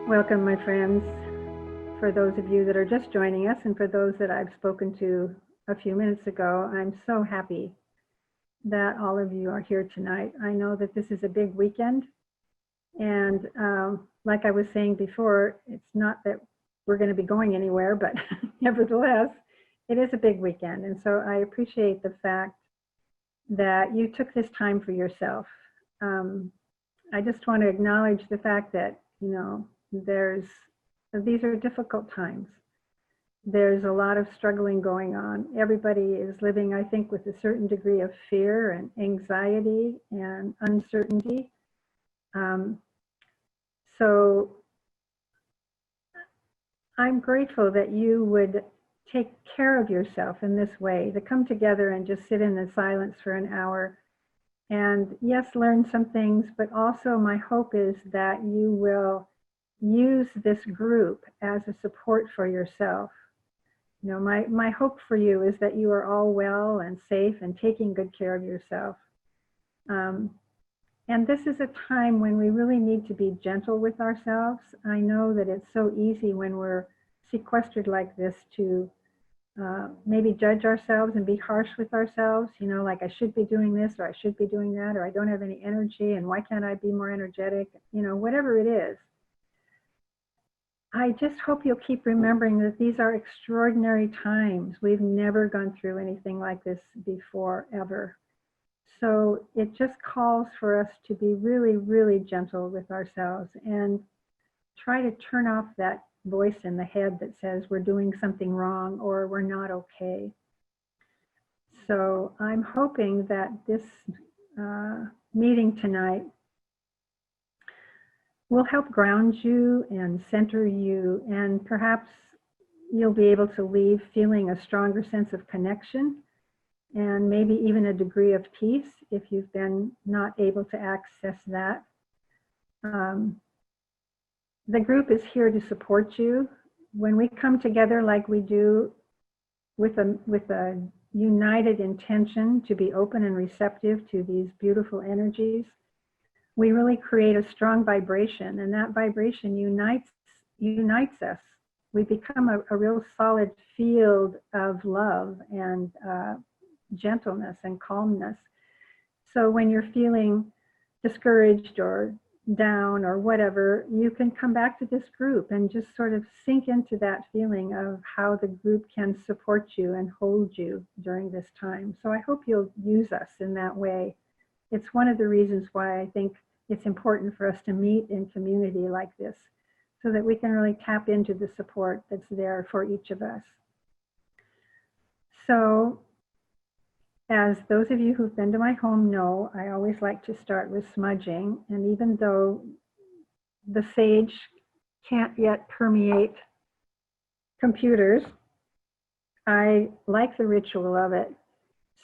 Welcome, my friends. For those of you that are just joining us, and for those that I've spoken to a few minutes ago, I'm so happy that all of you are here tonight. I know that this is a big weekend, and like I was saying before, it's not that we're going to be going anywhere, but nevertheless, it is a big weekend. And so I appreciate the fact that you took this time for yourself. I just want to acknowledge the fact that, these are difficult times. There's a lot of struggling going on. Everybody is living, I think, with a certain degree of fear and anxiety and uncertainty. So I'm grateful that you would take care of yourself in this way, to come together and just sit in the silence for an hour and, yes, learn some things, but also my hope is that you will use this group as a support for yourself. My hope for you is that you are all well and safe and taking good care of yourself. And this is a time when we really need to be gentle with ourselves. I know that it's so easy when we're sequestered like this to maybe judge ourselves and be harsh with ourselves, like I should be doing this or I should be doing that, or I don't have any energy and why can't I be more energetic, whatever it is. I just hope you'll keep remembering that these are extraordinary times. We've never gone through anything like this before, ever. So it just calls for us to be really, really gentle with ourselves and try to turn off that voice in the head that says we're doing something wrong or we're not okay. So I'm hoping that this meeting tonight will help ground you and center you, and perhaps you'll be able to leave feeling a stronger sense of connection and maybe even a degree of peace if you've been not able to access that. The group is here to support you. When we come together like we do with a united intention to be open and receptive to these beautiful energies, we really create a strong vibration, and that vibration unites us. We become a real solid field of love and gentleness and calmness. So when you're feeling discouraged or down or whatever, you can come back to this group and just sort of sink into that feeling of how the group can support you and hold you during this time. So I hope you'll use us in that way. It's one of the reasons why I think it's important for us to meet in community like this, so that we can really tap into the support that's there for each of us. So, as those of you who've been to my home know, I always like to start with smudging. And even though the sage can't yet permeate computers, I like the ritual of it.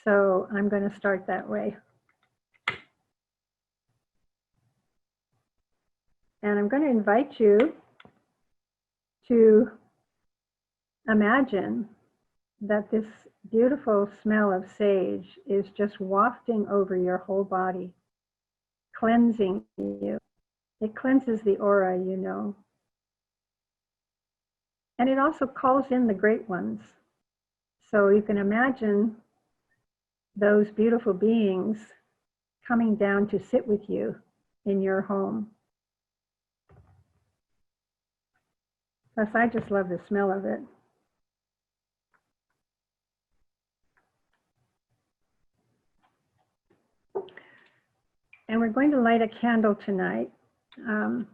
So I'm going to start that way. And I'm going to invite you to imagine that this beautiful smell of sage is just wafting over your whole body, cleansing you. It cleanses the aura, And it also calls in the great ones. So you can imagine those beautiful beings coming down to sit with you in your home. Plus, I just love the smell of it. And we're going to light a candle tonight. And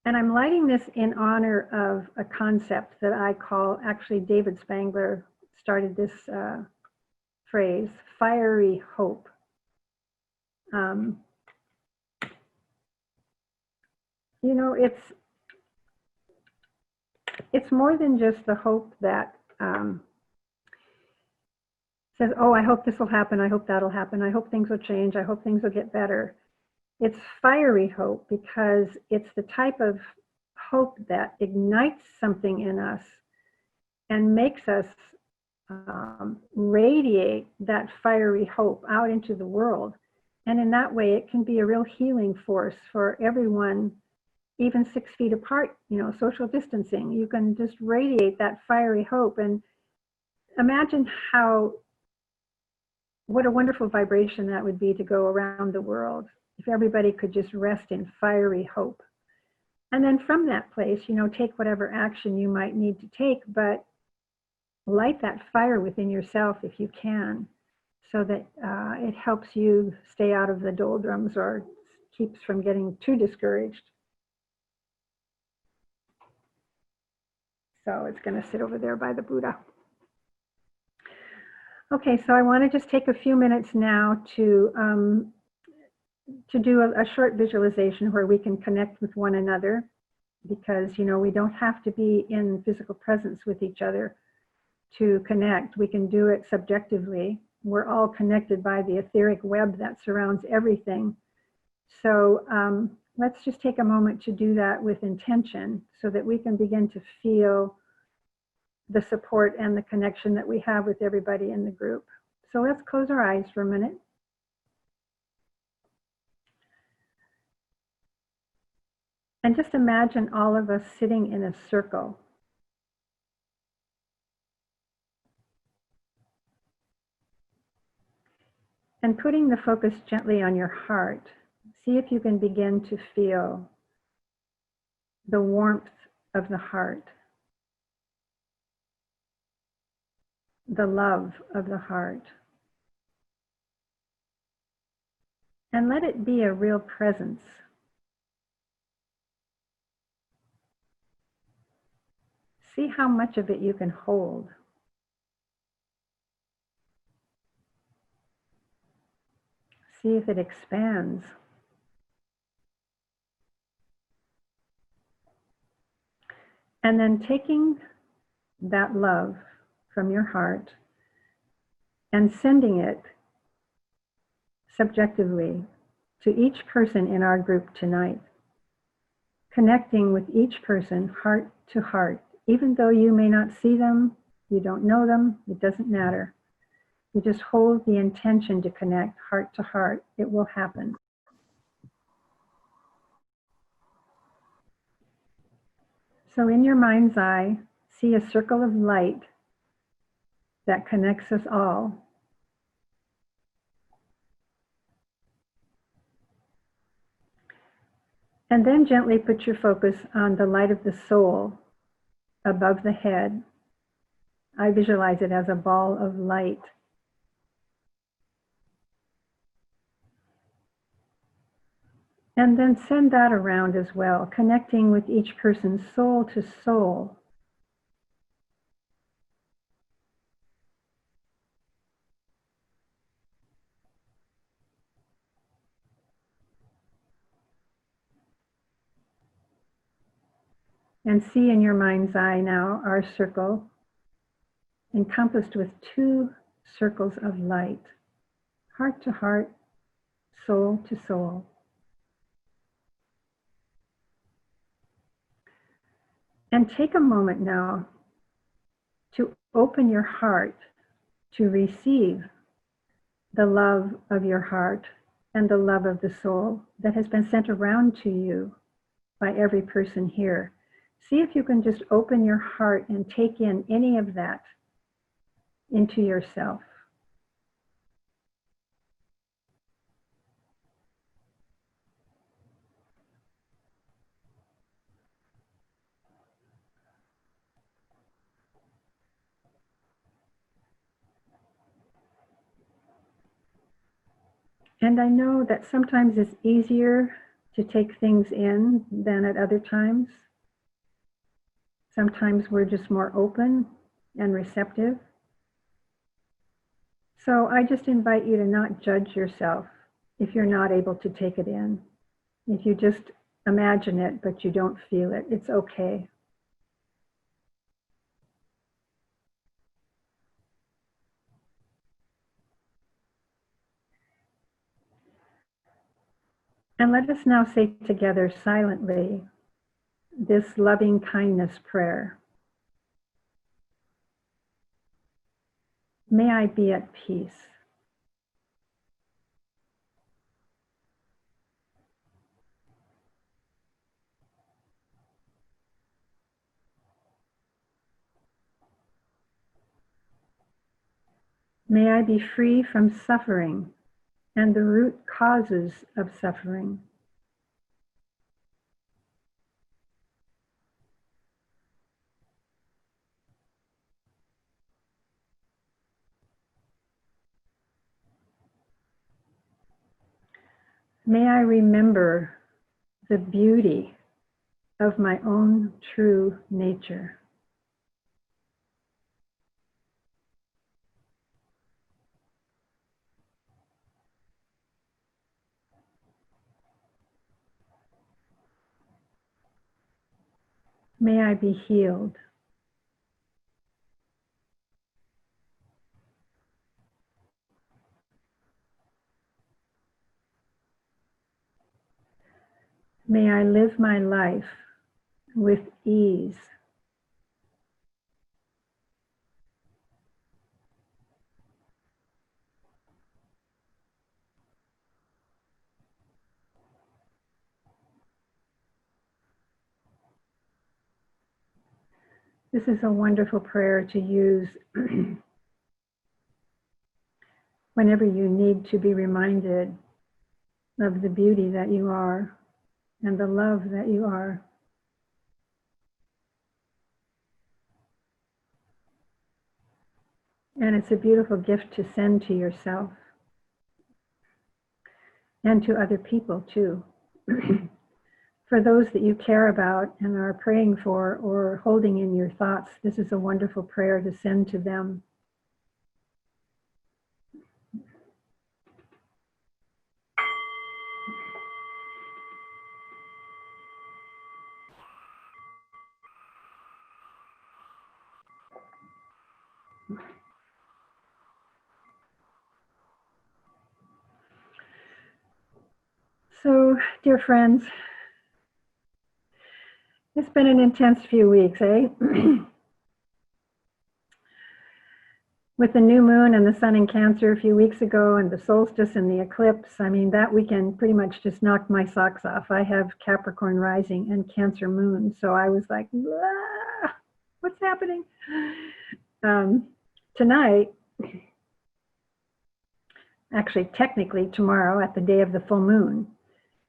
I'm lighting this in honor of a concept that I call, actually David Spangler started this phrase, fiery hope. It's more than just the hope that says, oh, I hope this will happen, I hope that'll happen, I hope things will change, I hope things will get better. It's fiery hope because it's the type of hope that ignites something in us and makes us radiate that fiery hope out into the world. And in that way, it can be a real healing force for everyone, even 6 feet apart, social distancing. You can just radiate that fiery hope. And imagine what a wonderful vibration that would be to go around the world if everybody could just rest in fiery hope. And then from that place, take whatever action you might need to take, but light that fire within yourself if you can, so that it helps you stay out of the doldrums or keeps from getting too discouraged. So it's going to sit over there by the Buddha. Okay, so I want to just take a few minutes now to do a short visualization where we can connect with one another, because we don't have to be in physical presence with each other to connect. We can do it subjectively. We're all connected by the etheric web that surrounds everything. So let's just take a moment to do that with intention so that we can begin to feel the support and the connection that we have with everybody in the group. So let's close our eyes for a minute. And just imagine all of us sitting in a circle. And putting the focus gently on your heart, see if you can begin to feel the warmth of the heart, the love of the heart. And let it be a real presence. See how much of it you can hold. See if it expands. And then taking that love from your heart and sending it subjectively to each person in our group tonight. Connecting with each person heart to heart. Even though you may not see them, you don't know them, it doesn't matter. You just hold the intention to connect heart to heart. It will happen. So in your mind's eye, see a circle of light that connects us all. And then gently put your focus on the light of the soul above the head. I visualize it as a ball of light. And then send that around as well, connecting with each person's soul to soul. And see in your mind's eye now our circle encompassed with 2 circles of light, heart to heart, soul to soul. And take a moment now to open your heart to receive the love of your heart and the love of the soul that has been sent around to you by every person here. See if you can just open your heart and take in any of that into yourself. And I know that sometimes it's easier to take things in than at other times. Sometimes we're just more open and receptive. So I just invite you to not judge yourself if you're not able to take it in. If you just imagine it, but you don't feel it, it's okay. And let us now say together silently this loving kindness prayer. May I be at peace. May I be free from suffering and the root causes of suffering. May I remember the beauty of my own true nature. May I be healed. May I live my life with ease. This is a wonderful prayer to use whenever you need to be reminded of the beauty that you are and the love that you are. And it's a beautiful gift to send to yourself and to other people too. For those that you care about and are praying for or holding in your thoughts, this is a wonderful prayer to send to them. So, dear friends, it's been an intense few weeks, eh? With the new moon and the sun in Cancer a few weeks ago and the solstice and the eclipse, I mean, that weekend pretty much just knocked my socks off. I have Capricorn rising and Cancer moon, so I was like, ah, what's happening? Tonight, actually technically tomorrow at the day of the full moon,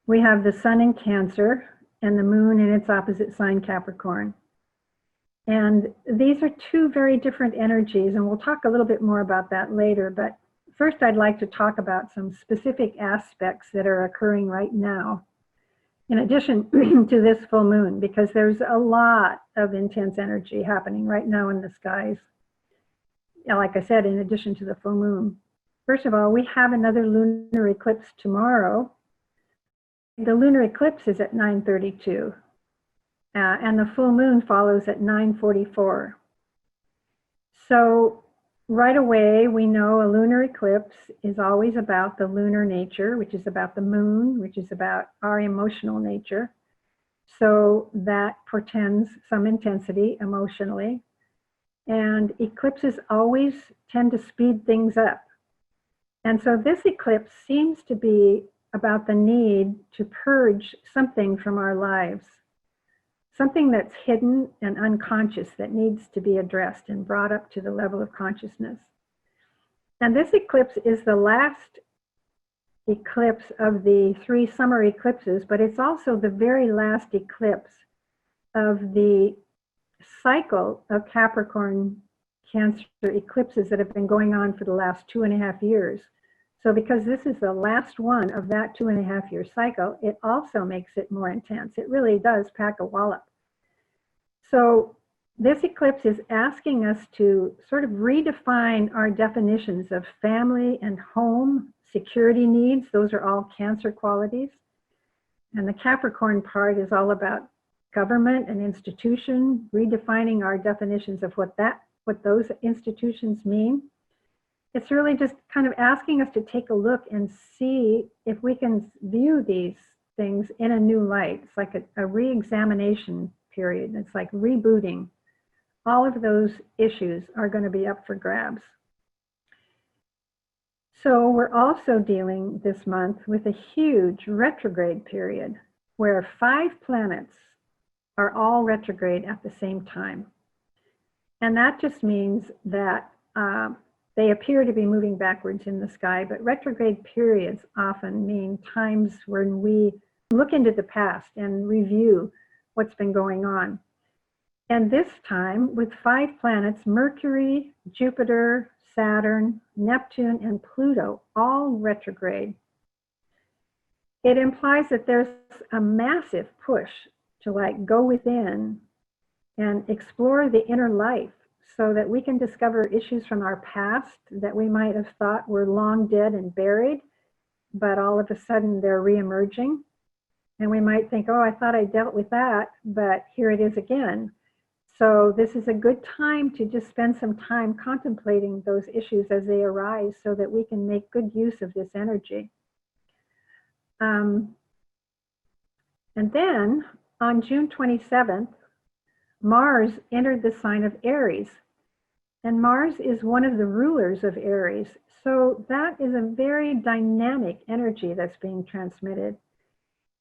we have the sun in Cancer and the moon in its opposite sign, Capricorn. And these are two very different energies, and we'll talk a little bit more about that later. But first, I'd like to talk about some specific aspects that are occurring right now, in addition to this full moon, because there's a lot of intense energy happening right now in the skies. Like I said, in addition to the full moon. First of all, we have another lunar eclipse tomorrow. The lunar eclipse is at 9:32. And the full moon follows at 9:44. So right away, we know a lunar eclipse is always about the lunar nature, which is about the moon, which is about our emotional nature. So that portends some intensity emotionally. And eclipses always tend to speed things up. And so this eclipse seems to be about the need to purge something from our lives. Something that's hidden and unconscious that needs to be addressed and brought up to the level of consciousness. And this eclipse is the last eclipse of the 3 summer eclipses, but it's also the very last eclipse of the cycle of Capricorn Cancer eclipses that have been going on for the last 2.5 years. So because this is the last one of that 2.5 year cycle, it also makes it more intense. It really does pack a wallop. So this eclipse is asking us to sort of redefine our definitions of family and home, security needs. Those are all Cancer qualities. And the Capricorn part is all about government and institution, redefining our definitions of what those institutions mean. It's really just kind of asking us to take a look and see if we can view these things in a new light. It's like a re-examination period. It's like rebooting. All of those issues are going to be up for grabs. So we're also dealing this month with a huge retrograde period where 5 planets are all retrograde at the same time. And that just means that They appear to be moving backwards in the sky, but retrograde periods often mean times when we look into the past and review what's been going on. And this time, with 5 planets, Mercury, Jupiter, Saturn, Neptune, and Pluto, all retrograde, it implies that there's a massive push to like go within and explore the inner life so that we can discover issues from our past that we might have thought were long dead and buried, but all of a sudden they're reemerging. And we might think, oh, I thought I dealt with that, but here it is again. So this is a good time to just spend some time contemplating those issues as they arise so that we can make good use of this energy. And then on June 27th, Mars entered the sign of Aries. And Mars is one of the rulers of Aries. So that is a very dynamic energy that's being transmitted.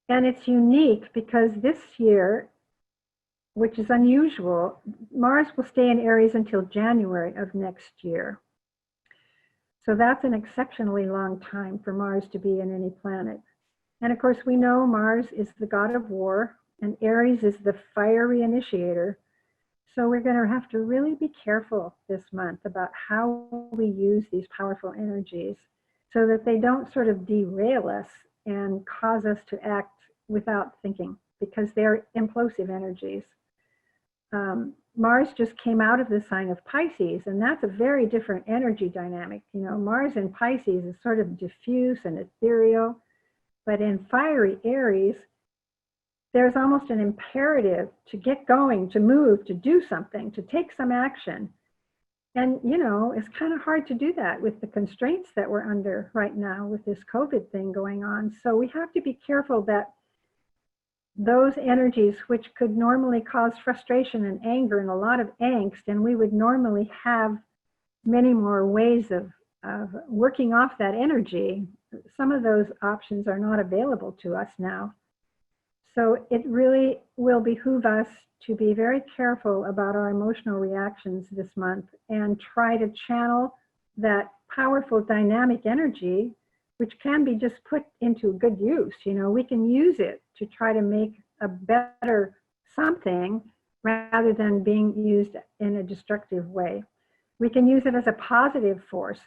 And it's unique because this year, which is unusual, Mars will stay in Aries until January of next year. So that's an exceptionally long time for Mars to be in any planet. And of course, we know Mars is the god of war, and Aries is the fiery initiator. So we're going to have to really be careful this month about how we use these powerful energies so that they don't sort of derail us and cause us to act without thinking, because they're implosive energies. Mars just came out of the sign of Pisces, and that's a very different energy dynamic. You know, Mars in Pisces is sort of diffuse and ethereal, but in fiery Aries, there's almost an imperative to get going, to move, to do something, to take some action. And, you know, it's kind of hard to do that with the constraints that we're under right now with this COVID thing going on. So we have to be careful that those energies, which could normally cause frustration and anger and a lot of angst, and we would normally have many more ways of working off that energy, some of those options are not available to us now. So it really will behoove us to be very careful about our emotional reactions this month and try to channel that powerful dynamic energy, which can be just put into good use. You know, we can use it to try to make a better something rather than being used in a destructive way. We can use it as a positive force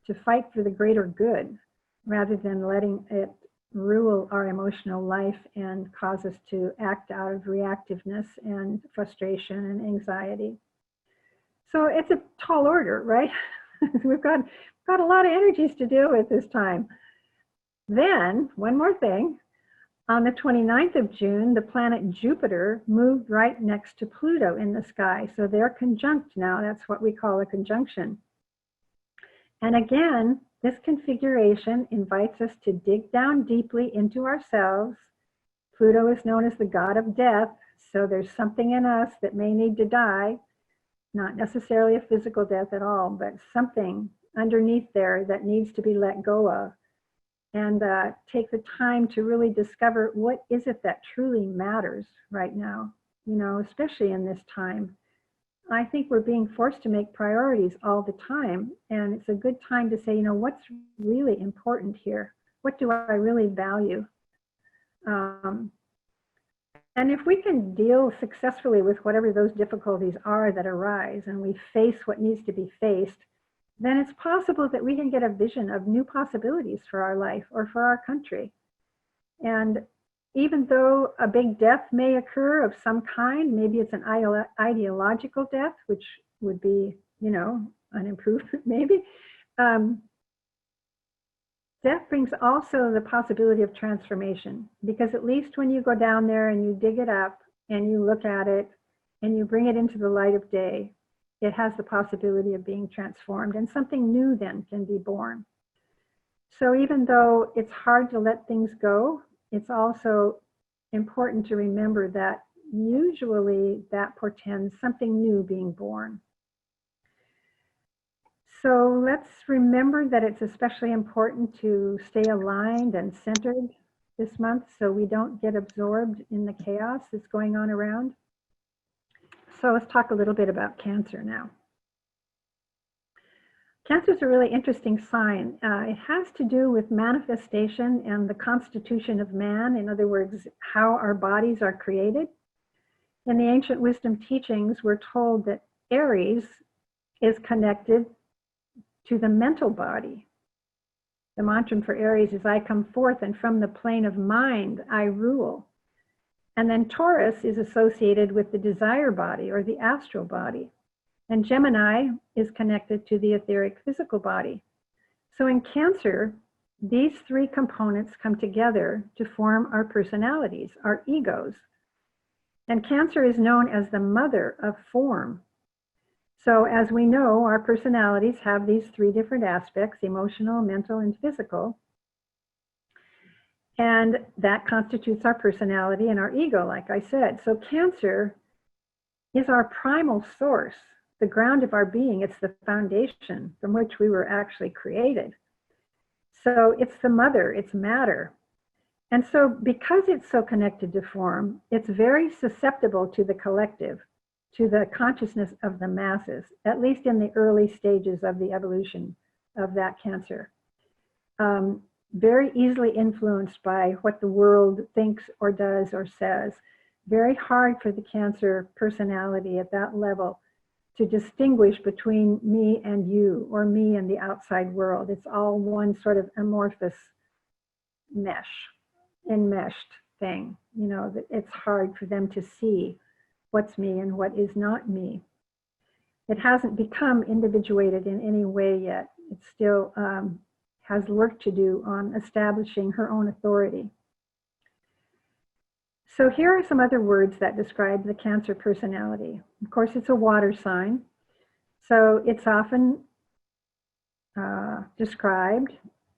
to fight for the greater good rather than letting it rule our emotional life and cause us to act out of reactiveness and frustration and anxiety. So it's a tall order, right? We've got a lot of energies to deal with this time. Then, one more thing, on the 29th of June, the planet Jupiter moved right next to Pluto in the sky. So they're conjunct now. That's what we call a conjunction. And again, this configuration invites us to dig down deeply into ourselves. Pluto is known as the god of death, so there's something in us that may need to die, not necessarily a physical death at all, but something underneath there that needs to be let go of. And take the time to really discover what is it that truly matters right now, you know, especially in this time. I think we're being forced to make priorities all the time, and it's a good time to say, you know, what's really important here? What do I really value? And if we can deal successfully with whatever those difficulties are that arise, and we face what needs to be faced, then it's possible that we can get a vision of new possibilities for our life or for our country. And even though a big death may occur of some kind, maybe it's an ideological death, which would be, you know, an improvement maybe. Death brings also the possibility of transformation, because at least when you go down there and you dig it up and you look at it and you bring it into the light of day, it has the possibility of being transformed, and something new then can be born. So even though it's hard to let things go, it's also important to remember that usually that portends something new being born. So let's remember that it's especially important to stay aligned and centered this month so we don't get absorbed in the chaos that's going on around. So let's talk a little bit about Cancer now. Cancer is a really interesting sign. It has to do with manifestation and the constitution of man. In other words, how our bodies are created. In the ancient wisdom teachings, we're told that Aries is connected to the mental body. The mantra for Aries is, I come forth and from the plane of mind, I rule. And then Taurus is associated with the desire body or the astral body. And Gemini is connected to the etheric physical body. So in Cancer, these three components come together to form our personalities, our egos. And Cancer is known as the mother of form. So as we know, our personalities have these three different aspects, emotional, mental, and physical. And that constitutes our personality and our ego, like I said. So Cancer is our primal source, the ground of our being. It's the foundation from which we were actually created. So it's the mother, it's matter. And so because it's so connected to form, it's very susceptible to the collective, to the consciousness of the masses, at least in the early stages of the evolution of that Cancer. Very easily influenced by what the world thinks or does or says. Very hard for the Cancer personality at that level to distinguish between me and you, or me and the outside world. It's all one sort of amorphous enmeshed thing. You know, that it's hard for them to see what's me and what is not me. It hasn't become individuated in any way yet. It still has work to do on establishing her own authority. So here are some other words that describe the Cancer personality. Of course, it's a water sign. So it's often described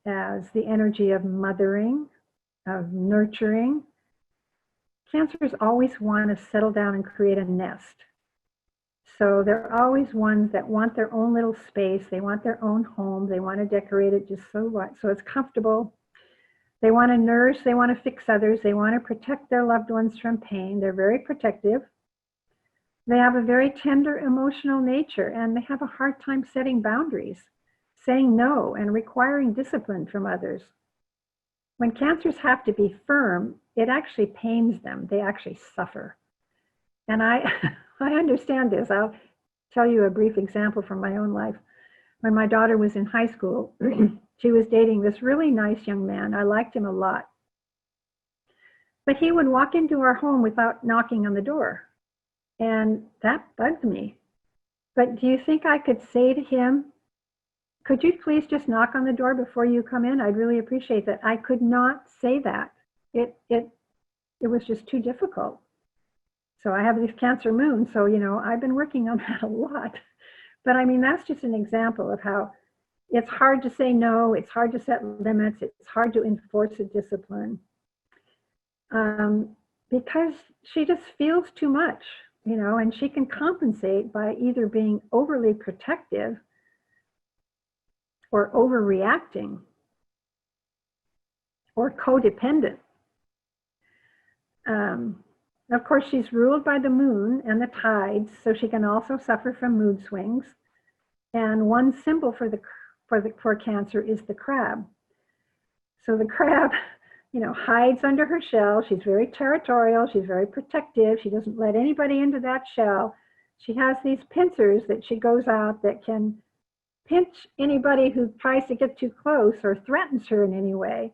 as the energy of mothering, of nurturing. Cancers always want to settle down and create a nest. So they're always ones that want their own little space. They want their own home. They want to decorate it just so it's comfortable. They want to nourish. They want to fix others. They want to protect their loved ones from pain. They're very protective. They have a very tender emotional nature, and they have a hard time setting boundaries, saying no, and requiring discipline from others. When Cancers have to be firm, it actually pains them. They actually suffer. And I understand this. I'll tell you a brief example from my own life. When my daughter was in high school, she was dating this really nice young man. I liked him a lot. But he would walk into our home without knocking on the door. And that bugged me. But do you think I could say to him, could you please just knock on the door before you come in? I'd really appreciate that. I could not say that. It was just too difficult. So I have this Cancer moon, so, you know, I've been working on that a lot. But I mean, that's just an example of how it's hard to say no, it's hard to set limits, it's hard to enforce a discipline. Because she just feels too much, you know, and she can compensate by either being overly protective or overreacting or codependent. Of course, she's ruled by the moon and the tides, so she can also suffer from mood swings. And one symbol for Cancer is the crab. So the crab, you know, hides under her shell. She's very territorial. She's very protective. She doesn't let anybody into that shell. She has these pincers that she goes out that can pinch anybody who tries to get too close or threatens her in any way.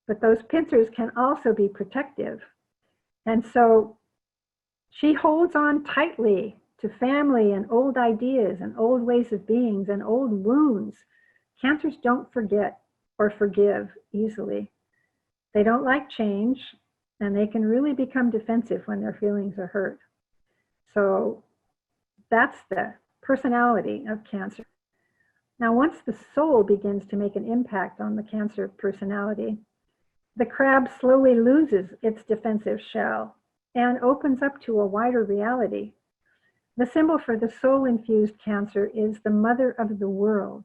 But those pincers can also be protective. And so she holds on tightly to family and old ideas and old ways of beings and old wounds. Cancers don't forget or forgive easily. They don't like change, and they can really become defensive when their feelings are hurt. So that's the personality of Cancer. Now, once the soul begins to make an impact on the Cancer personality, the crab slowly loses its defensive shell and opens up to a wider reality. The symbol for the soul-infused Cancer is the mother of the world,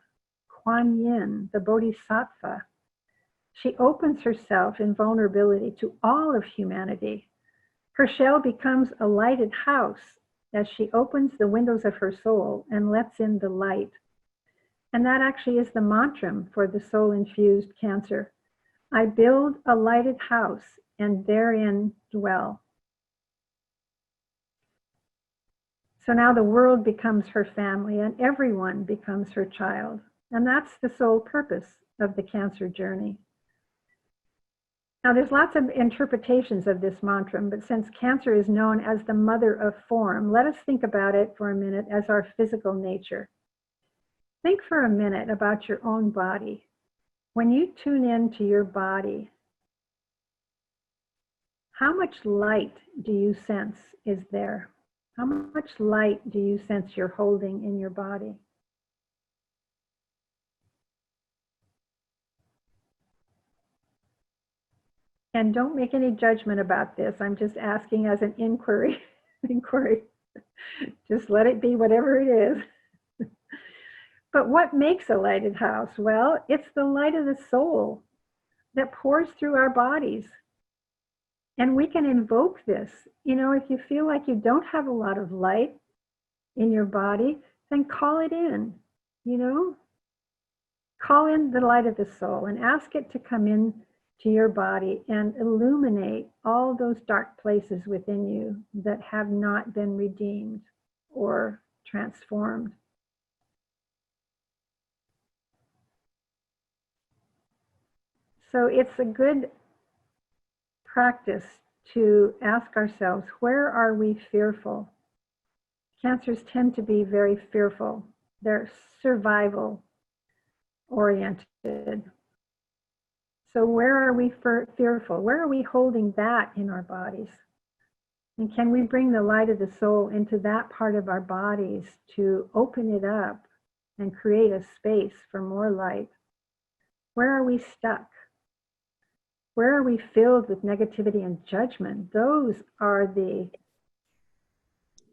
Kuan Yin, the Bodhisattva. She opens herself in vulnerability to all of humanity. Her shell becomes a lighted house as she opens the windows of her soul and lets in the light. And that actually is the mantra for the soul-infused Cancer. I build a lighted house and therein dwell. So now the world becomes her family and everyone becomes her child. And that's the sole purpose of the Cancer journey. Now there's lots of interpretations of this mantra, but since Cancer is known as the mother of form, let us think about it for a minute as our physical nature. Think for a minute about your own body. When you tune into your body, how much light do you sense is there? How much light do you sense you're holding in your body? And don't make any judgment about this. I'm just asking as an inquiry. Just let it be whatever it is. But what makes a lighted house? Well, it's the light of the soul that pours through our bodies. And we can invoke this. You know, if you feel like you don't have a lot of light in your body, then call it in, you know? Call in the light of the soul and ask it to come in to your body and illuminate all those dark places within you that have not been redeemed or transformed. So it's a good practice to ask ourselves, where are we fearful? Cancers tend to be very fearful. They're survival oriented. So where are we fearful? Where are we holding that in our bodies? And can we bring the light of the soul into that part of our bodies to open it up and create a space for more light? Where are we stuck? Where are we filled with negativity and judgment? Those are the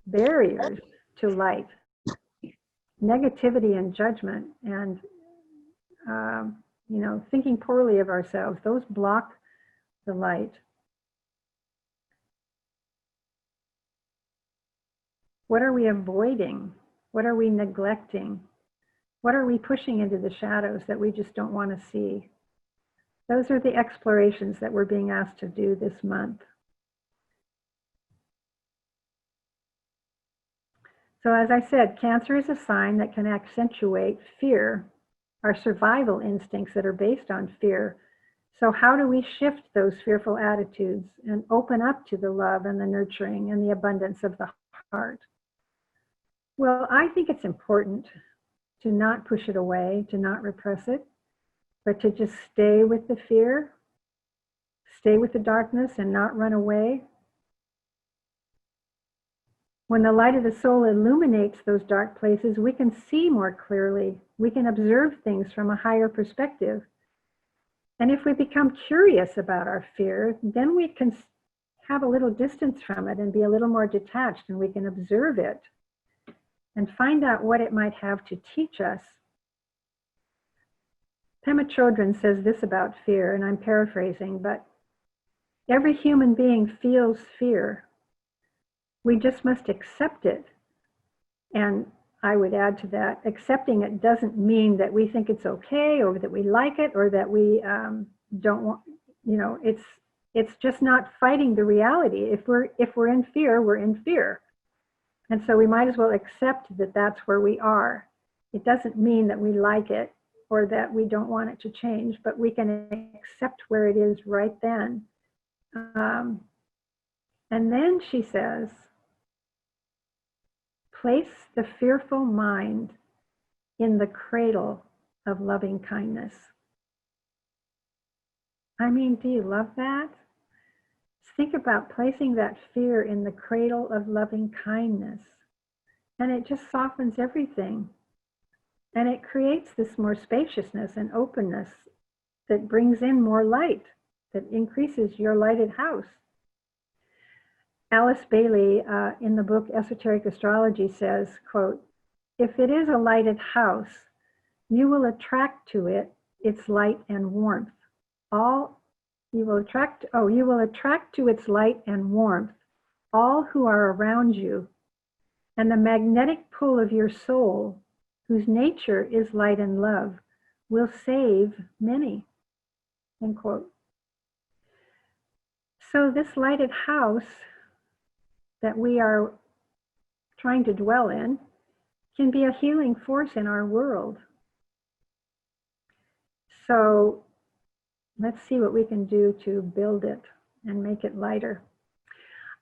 barriers to light. Negativity and judgment and, you know, thinking poorly of ourselves, those block the light. What are we avoiding? What are we neglecting? What are we pushing into the shadows that we just don't want to see? Those are the explorations that we're being asked to do this month. So as I said, Cancer is a sign that can accentuate fear, our survival instincts that are based on fear. So how do we shift those fearful attitudes and open up to the love and the nurturing and the abundance of the heart? Well, I think it's important to not push it away, to not repress it, but to just stay with the fear, stay with the darkness and not run away. When the light of the soul illuminates those dark places, we can see more clearly. We can observe things from a higher perspective. And if we become curious about our fear, then we can have a little distance from it and be a little more detached, and we can observe it and find out what it might have to teach us. Pema Chodron says this about fear, and I'm paraphrasing, but every human being feels fear. We just must accept it. And I would add to that, accepting it doesn't mean that we think it's okay or that we like it or that we don't want, you know, it's just not fighting the reality. If we're in fear, we're in fear. And so we might as well accept that that's where we are. It doesn't mean that we like it or that we don't want it to change, but we can accept where it is right then. And then she says, place the fearful mind in the cradle of loving kindness. I mean, do you love that? Think about placing that fear in the cradle of loving kindness, and it just softens everything. And it creates this more spaciousness and openness that brings in more light, that increases your lighted house. Alice Bailey, in the book Esoteric Astrology, says, quote, "If it is a lighted house, you will attract to it its light and warmth. You will attract to its light and warmth all who are around you, and the magnetic pull of your soul whose nature is light and love, will save many, end quote. So this lighted house that we are trying to dwell in can be a healing force in our world. So let's see what we can do to build it and make it lighter.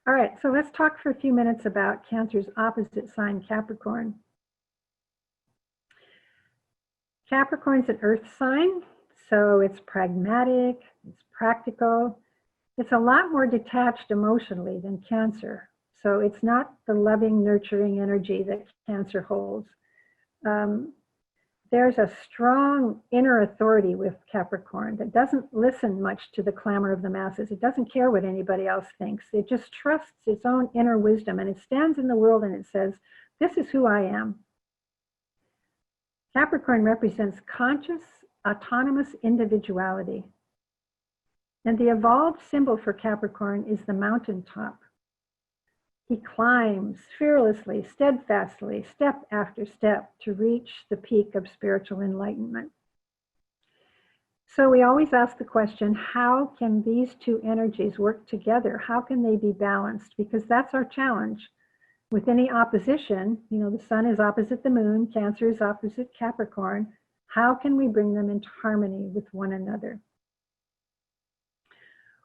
All right, so let's talk for a few minutes about Cancer's opposite sign, Capricorn. Capricorn's an earth sign, so it's pragmatic, it's practical. It's a lot more detached emotionally than Cancer. So it's not the loving, nurturing energy that Cancer holds. There's a strong inner authority with Capricorn that doesn't listen much to the clamor of the masses. It doesn't care what anybody else thinks. It just trusts its own inner wisdom, and it stands in the world and it says, this is who I am. Capricorn represents conscious, autonomous individuality. And the evolved symbol for Capricorn is the mountaintop. He climbs fearlessly, steadfastly, step after step to reach the peak of spiritual enlightenment. So we always ask the question, how can these two energies work together? How can they be balanced? Because that's our challenge. With any opposition, you know, the sun is opposite the moon, Cancer is opposite Capricorn. How can we bring them into harmony with one another?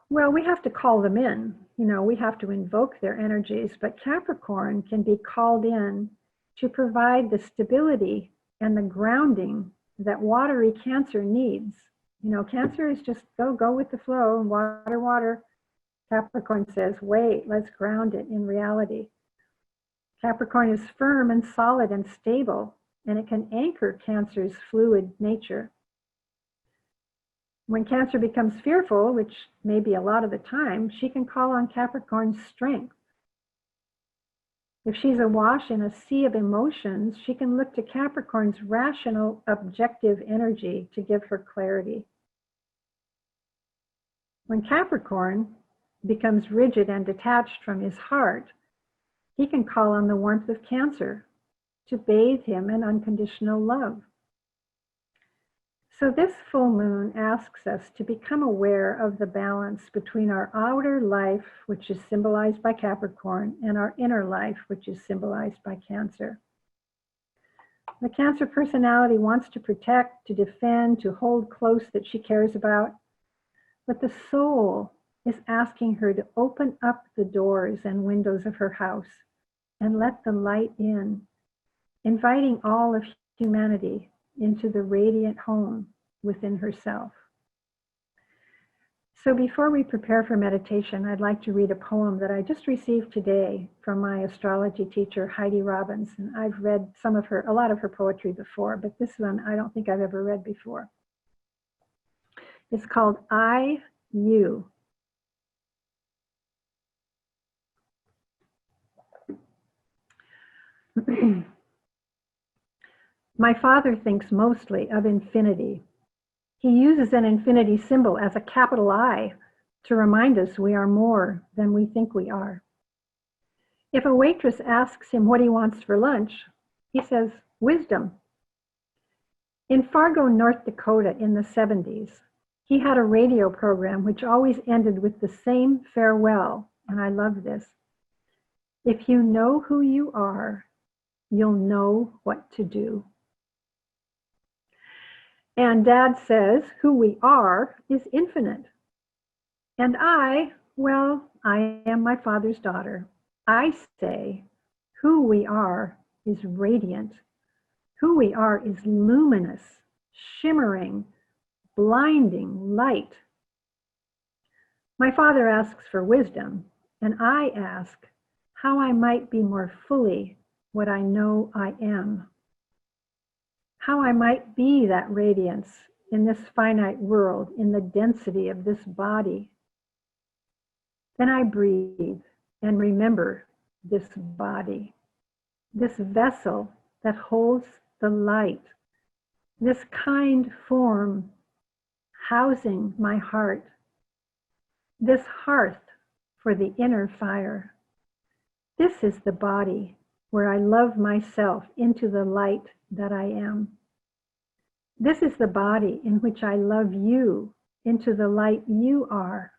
Well, we have to call them in. You know, we have to invoke their energies, but Capricorn can be called in to provide the stability and the grounding that watery Cancer needs. You know, Cancer is just go with the flow, water, water. Capricorn says, wait, let's ground it in reality. Capricorn is firm and solid and stable, and it can anchor Cancer's fluid nature. When Cancer becomes fearful, which may be a lot of the time, she can call on Capricorn's strength. If she's awash in a sea of emotions, she can look to Capricorn's rational, objective energy to give her clarity. When Capricorn becomes rigid and detached from his heart, he can call on the warmth of Cancer to bathe him in unconditional love. So this full moon asks us to become aware of the balance between our outer life, which is symbolized by Capricorn, and our inner life, which is symbolized by Cancer. The Cancer personality wants to protect, to defend, to hold close that she cares about, but the soul is asking her to open up the doors and windows of her house and let the light in, inviting all of humanity into the radiant home within herself. So before we prepare for meditation, I'd like to read a poem that I just received today from my astrology teacher, Heidi Robbins. And I've read a lot of her poetry before, but this one I don't think I've ever read before. It's called I, You. My father thinks mostly of infinity. He uses an infinity symbol as a capital I to remind us we are more than we think we are. If a waitress asks him what he wants for lunch, he says, wisdom. In Fargo, North Dakota in the 70s, he had a radio program which always ended with the same farewell, and I love this. If you know who you are, you'll know what to do. And Dad says, who we are is infinite. And I am my father's daughter. I say, who we are is radiant. Who we are is luminous, shimmering, blinding light. My father asks for wisdom, and I ask how I might be more fully what I know I am. How I might be that radiance in this finite world, in the density of this body. Then I breathe and remember this body, this vessel that holds the light, this kind form housing my heart, this hearth for the inner fire. This is the body where I love myself into the light that I am. This is the body in which I love you into the light you are.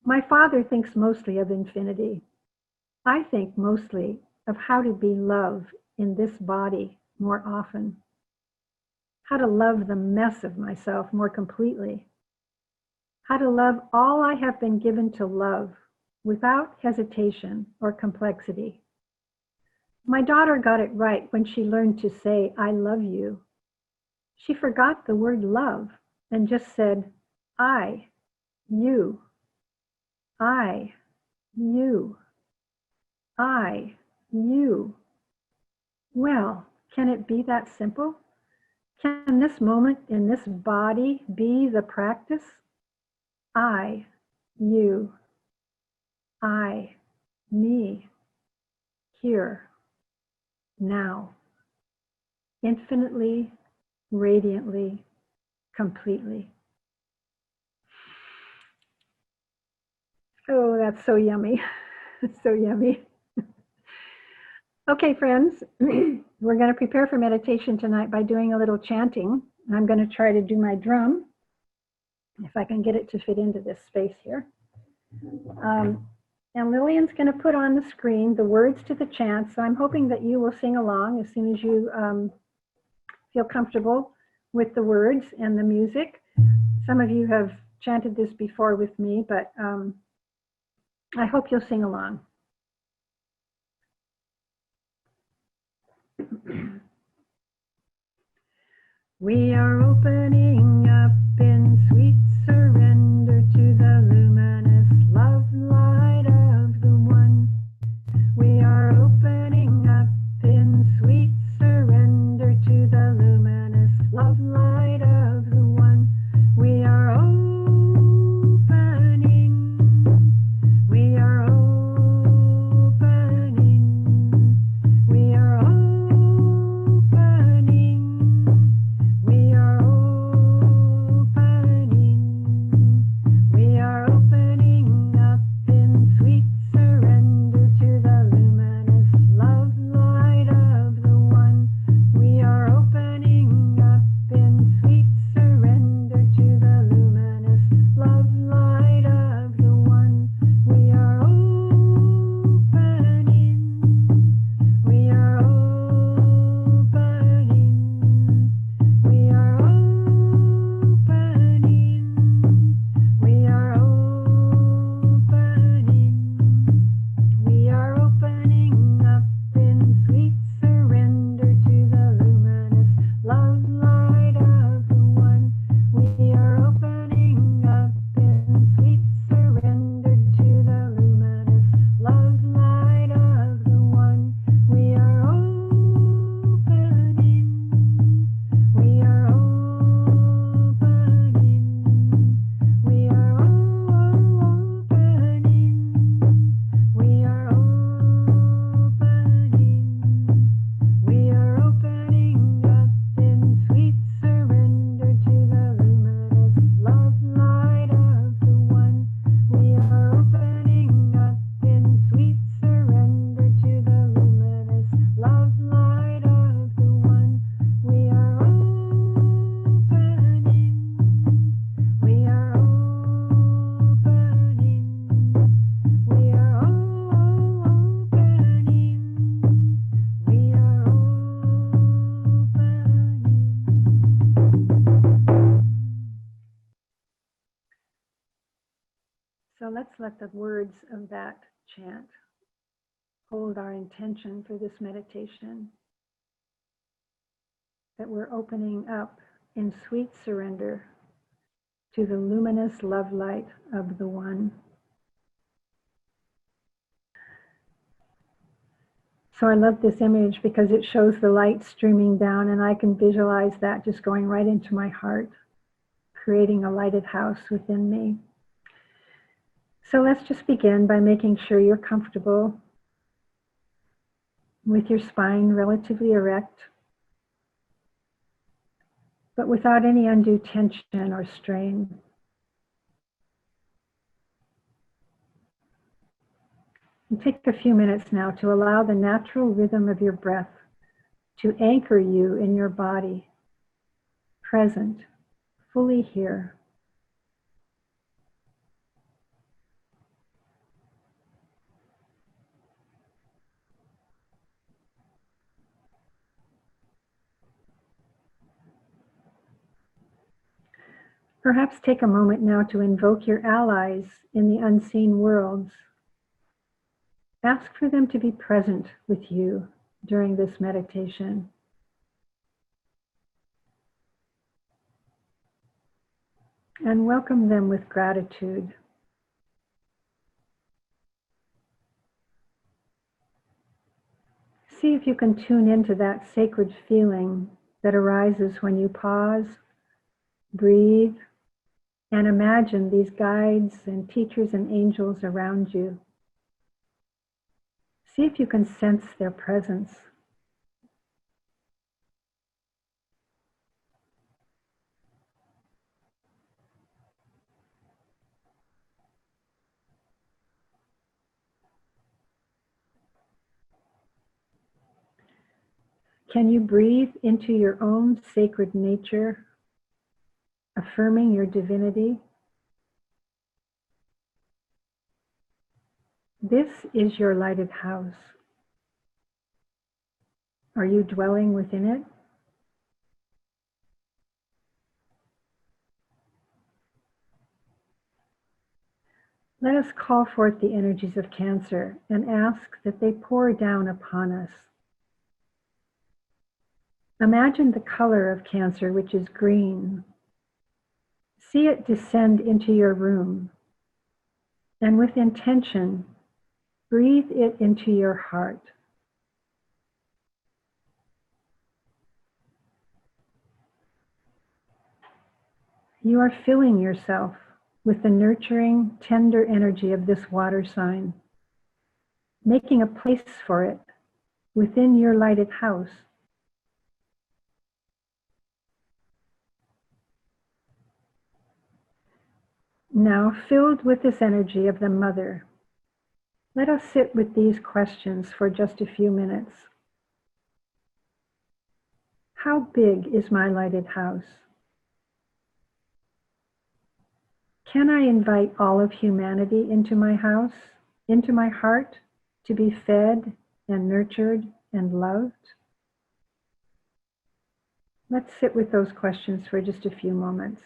My Father thinks mostly of infinity. I think mostly of how to be love in this body more often, how to love the mess of myself more completely, how to love all I have been given to love without hesitation or complexity. My daughter got it right when she learned to say, I love you. She forgot the word love and just said, I, you, I, you, I, you. Well, can it be that simple? Can this moment in this body be the practice? I, you, I, me, here, now, infinitely, radiantly, completely. Oh, that's so yummy. So yummy. Okay, friends, we're going to prepare for meditation tonight by doing a little chanting. I'm going to try to do my drum, if I can get it to fit into this space here. And Lillian's going to put on the screen the words to the chant, so I'm hoping that you will sing along as soon as you feel comfortable with the words and the music. Some of you have chanted this before with me, but I hope you'll sing along. We are opening up in sweet surrender to the luminous love light of the One. We are opening up in sweet surrender to the luminous love light of the One. We are opening. We are opening. We are opening. We are opening. We are opening up in sweet surrender to the luminous love light of the One. We are opening up in sweet surrender to the luminous love light of the One. We are opening. We are opening. We are opening. We are opening. We are opening up in sweet surrender to the luminous love light of the One. We are opening up in sweet surrender to the luminous love light of the One. We are opening. We are opening. We are opening. We are opening. We are opening up in sweet surrender to the luminous love light of the One. We are opening up in sweet surrender to the luminous love light of the One. We are opening. We are opening. We are opening. We are opening. So let's let the words of that chant hold our intention for this meditation, that we're opening up in sweet surrender to the luminous love light of the One. So I love this image because it shows the light streaming down, and I can visualize that just going right into my heart, creating a lighted house within me. So let's just begin by making sure you're comfortable with your spine relatively erect, but without any undue tension or strain. And take a few minutes now to allow the natural rhythm of your breath to anchor you in your body, present, fully here. Perhaps take a moment now to invoke your allies in the unseen worlds. Ask for them to be present with you during this meditation. And welcome them with gratitude. See if you can tune into that sacred feeling that arises when you pause, breathe, and imagine these guides and teachers and angels around you. See if you can sense their presence. Can you breathe into your own sacred nature, affirming your divinity? This is your lighted house. Are you dwelling within it? Let us call forth the energies of Cancer and ask that they pour down upon us. Imagine the color of Cancer, which is green. See it descend into your room, and with intention, breathe it into your heart. You are filling yourself with the nurturing, tender energy of this water sign, making a place for it within your lighted house. Now, filled with this energy of the Mother, let us sit with these questions for just a few minutes. How big is my lighted house? Can I invite all of humanity into my house, into my heart, to be fed and nurtured and loved? Let's sit with those questions for just a few moments.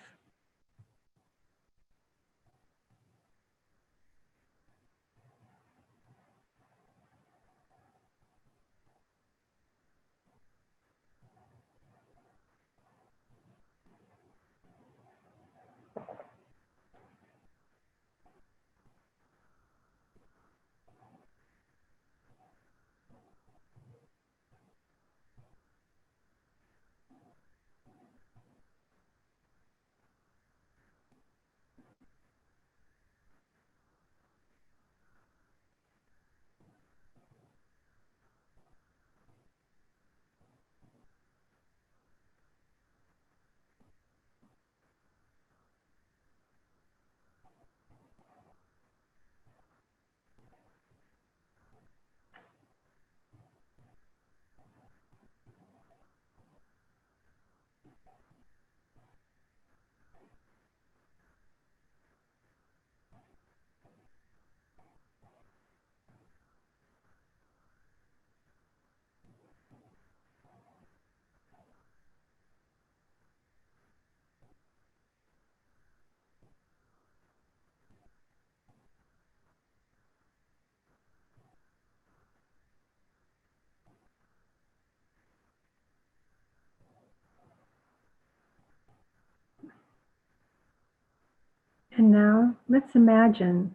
And now let's imagine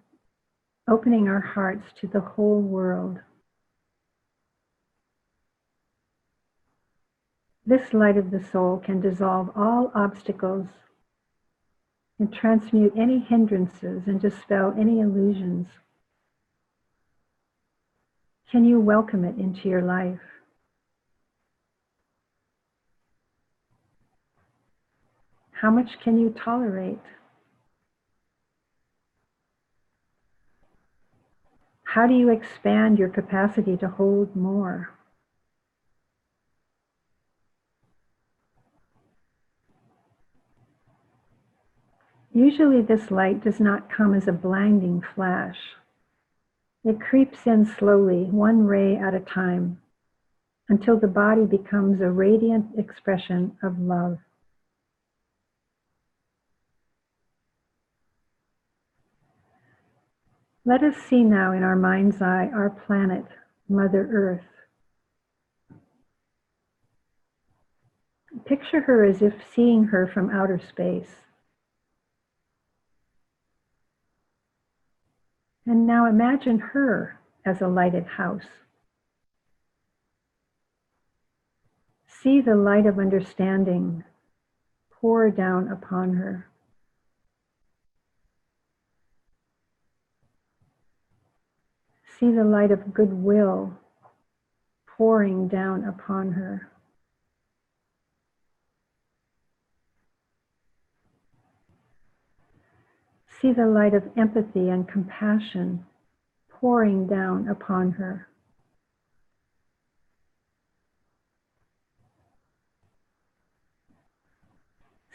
opening our hearts to the whole world. This light of the soul can dissolve all obstacles and transmute any hindrances and dispel any illusions. Can you welcome it into your life? How much can you tolerate? How do you expand your capacity to hold more? Usually this light does not come as a blinding flash. It creeps in slowly, one ray at a time, until the body becomes a radiant expression of love. Let us see now in our mind's eye our planet, Mother Earth. Picture her as if seeing her from outer space. And now imagine her as a lighted house. See the light of understanding pour down upon her. See the light of goodwill pouring down upon her. See the light of empathy and compassion pouring down upon her.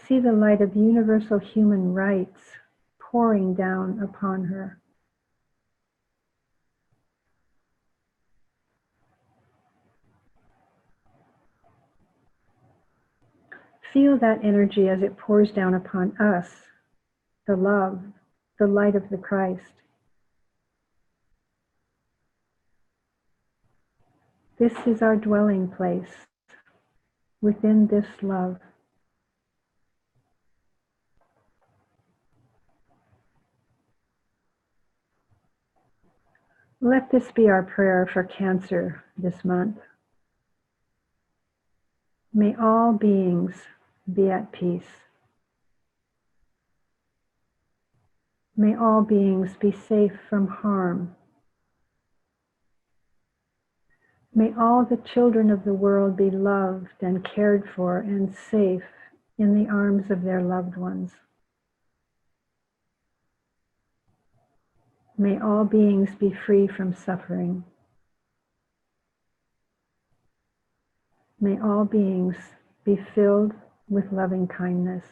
See the light of universal human rights pouring down upon her. Feel that energy as it pours down upon us, the love, the light of the Christ. This is our dwelling place within this love. Let this be our prayer for Cancer this month. May all beings be at peace. May all beings be safe from harm. May all the children of the world be loved and cared for and safe in the arms of their loved ones. May all beings be free from suffering. May all beings be filled with loving kindness.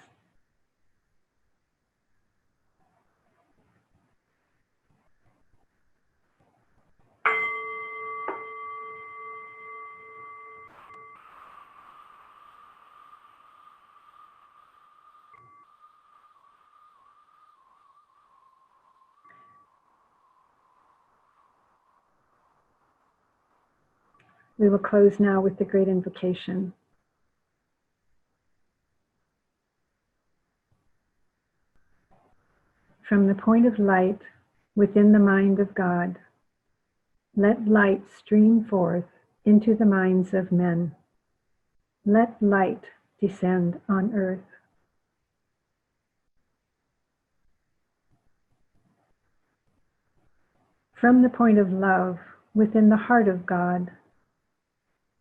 We will close now with the great invocation. From the point of light within the mind of God, let light stream forth into the minds of men. Let light descend on earth. From the point of love within the heart of God,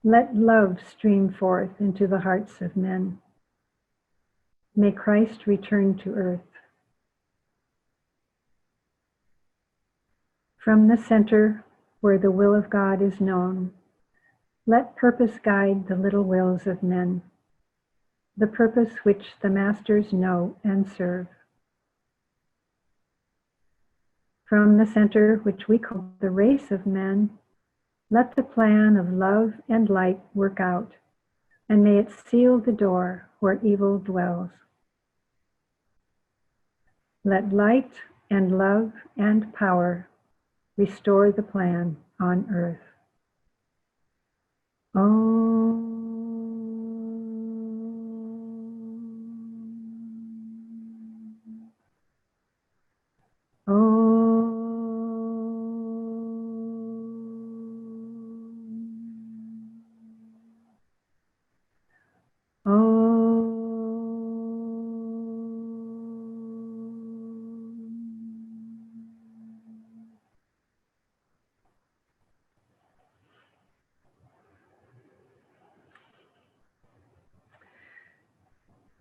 let love stream forth into the hearts of men. May Christ return to earth. From the center where the will of God is known, let purpose guide the little wills of men, the purpose which the masters know and serve. From the center which we call the race of men, let the plan of love and light work out, and may it seal the door where evil dwells. Let light and love and power restore the plan on earth. Om.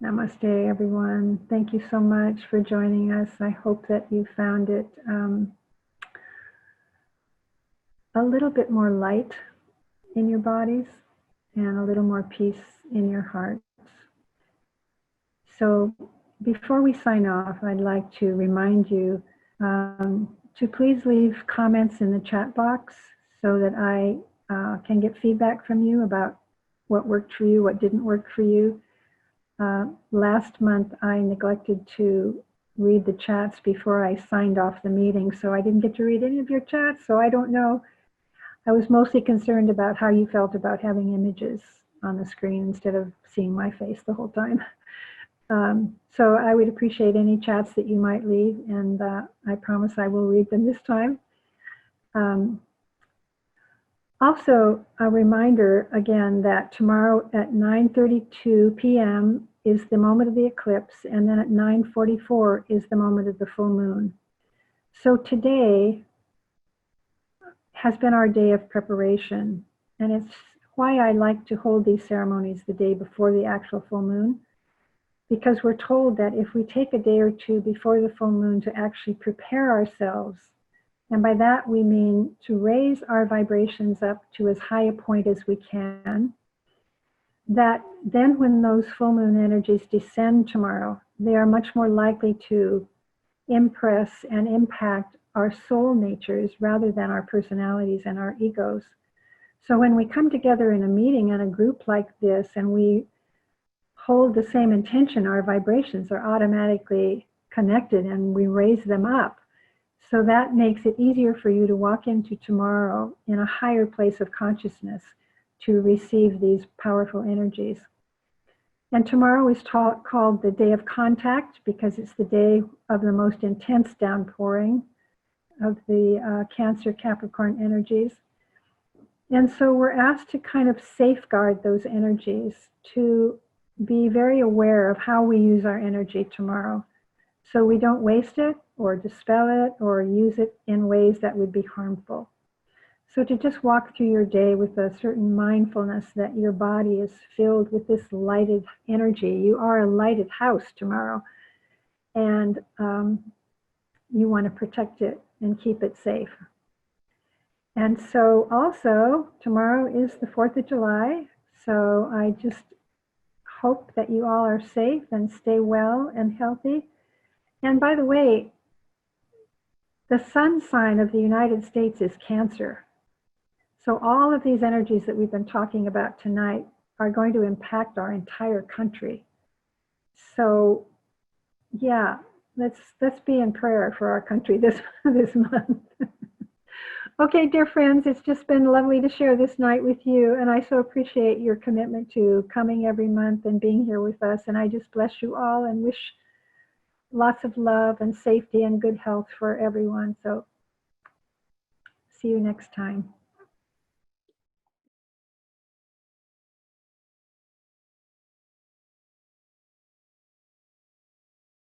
Namaste, everyone. Thank you so much for joining us. I hope that you found it a little bit more light in your bodies and a little more peace in your hearts. So before we sign off, I'd like to remind you to please leave comments in the chat box so that I can get feedback from you about what worked for you, what didn't work for you. Last month, I neglected to read the chats before I signed off the meeting, so I didn't get to read any of your chats, so I don't know. I was mostly concerned about how you felt about having images on the screen instead of seeing my face the whole time. So I would appreciate any chats that you might leave, and I promise I will read them this time. Also, a reminder again that tomorrow at 9:32 p.m. is the moment of the eclipse, and then at 9:44 is the moment of the full moon. So today has been our day of preparation, and it's why I like to hold these ceremonies the day before the actual full moon, because we're told that if we take a day or two before the full moon to actually prepare ourselves, and by that we mean to raise our vibrations up to as high a point as we can, that then when those full moon energies descend tomorrow, they are much more likely to impress and impact our soul natures rather than our personalities and our egos. So when we come together in a meeting in a group like this and we hold the same intention, our vibrations are automatically connected and we raise them up. So that makes it easier for you to walk into tomorrow in a higher place of consciousness to receive these powerful energies. And tomorrow is called the Day of Contact because it's the day of the most intense downpouring of the Cancer Capricorn energies. And so we're asked to kind of safeguard those energies, to be very aware of how we use our energy tomorrow, so we don't waste it or dispel it or use it in ways that would be harmful. So to just walk through your day with a certain mindfulness that your body is filled with this lighted energy. You are a lighted house tomorrow, and you want to protect it and keep it safe. And so also tomorrow is the 4th of July. So I just hope that you all are safe and stay well and healthy. And by the way, the sun sign of the United States is Cancer. So all of these energies that we've been talking about tonight are going to impact our entire country. So yeah, let's be in prayer for our country this month. Okay, dear friends, it's just been lovely to share this night with you, and I so appreciate your commitment to coming every month and being here with us. And I just bless you all and wish lots of love and safety and good health for everyone. So see you next time.